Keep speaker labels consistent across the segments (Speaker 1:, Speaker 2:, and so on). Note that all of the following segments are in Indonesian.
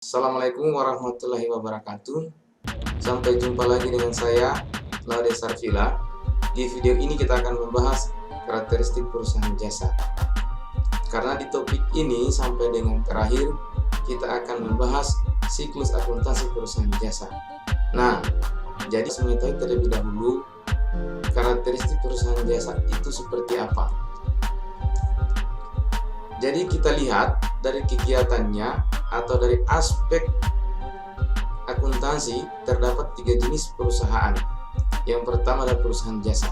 Speaker 1: Assalamualaikum warahmatullahi wabarakatuh. Sampai jumpa lagi dengan saya, Laude Sarfila. Di video ini kita akan membahas karakteristik perusahaan jasa. Karena di topik ini sampai dengan terakhir, kita akan membahas siklus akuntansi perusahaan jasa. Nah, jadi mengetahui terlebih dahulu karakteristik perusahaan jasa itu seperti apa. Jadi kita lihat dari kegiatannya atau dari aspek akuntansi terdapat 3 jenis perusahaan. Yang pertama adalah perusahaan jasa.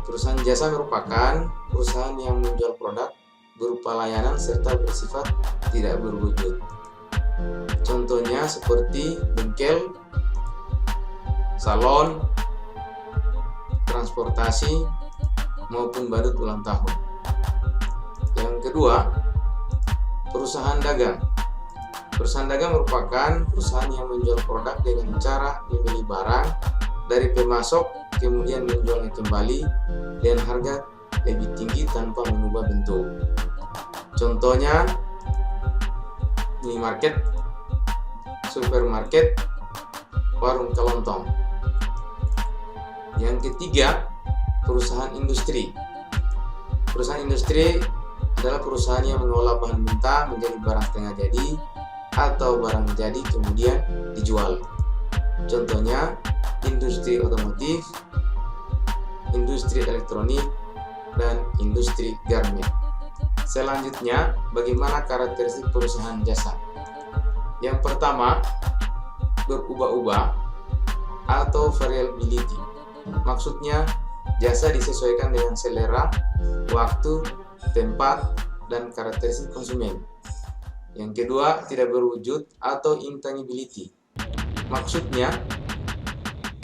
Speaker 1: Perusahaan jasa merupakan perusahaan yang menjual produk berupa layanan serta bersifat tidak berwujud. Contohnya seperti bengkel, salon, transportasi, maupun badut ulang tahun. Yang kedua, perusahaan dagang. Perusahaan dagang merupakan perusahaan yang menjual produk dengan cara membeli barang dari pemasok, kemudian menjualnya kembali dengan harga lebih tinggi tanpa mengubah bentuk. Contohnya minimarket, supermarket, warung kelontong. Yang ketiga, perusahaan industri. Perusahaan industri adalah perusahaan yang mengolah bahan mentah menjadi barang setengah jadi atau barang jadi kemudian dijual. Contohnya industri otomotif, industri elektronik, dan industri garment. Selanjutnya, bagaimana karakteristik perusahaan jasa? Yang pertama, berubah-ubah atau variability. Maksudnya, jasa disesuaikan dengan selera, waktu, tempat, dan karakteristik konsumen. Yang kedua, tidak berwujud atau intangibility. Maksudnya,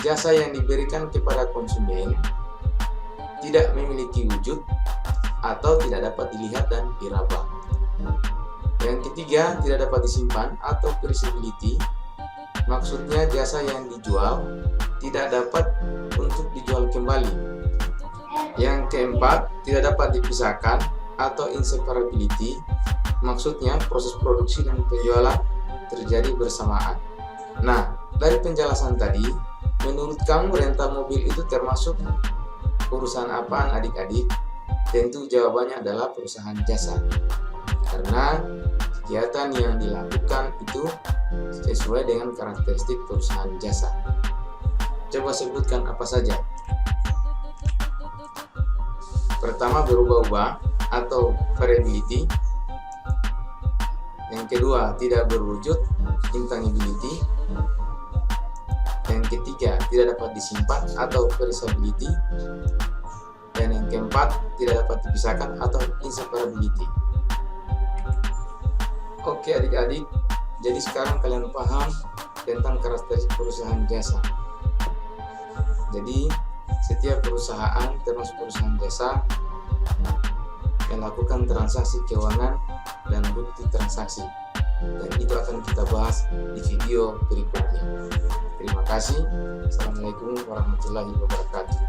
Speaker 1: jasa yang diberikan kepada konsumen tidak memiliki wujud atau tidak dapat dilihat dan diraba. Yang ketiga, tidak dapat disimpan atau perishability. Maksudnya, jasa yang dijual tidak dapat untuk dijual kembali. Yang keempat, tidak dapat dipisahkan atau inseparability. Maksudnya proses produksi dan penjualan terjadi bersamaan. Nah, dari penjelasan tadi, menurut kamu rental mobil itu termasuk perusahaan apaan adik-adik? Tentu jawabannya adalah perusahaan jasa. Karena kegiatan yang dilakukan itu sesuai dengan karakteristik perusahaan jasa. Coba sebutkan apa saja. Pertama, berubah-ubah atau variability. Yang kedua, tidak berwujud, intangibility. Yang ketiga, tidak dapat disimpan atau perishability. Dan yang keempat, tidak dapat dipisahkan atau inseparability. Oke adik-adik, jadi sekarang kalian paham tentang karakteristik perusahaan jasa. Jadi setiap perusahaan termasuk perusahaan jasa melakukan transaksi keuangan dan bukti transaksi, dan itu akan kita bahas di video berikutnya. Terima kasih. Assalamualaikum warahmatullahi wabarakatuh.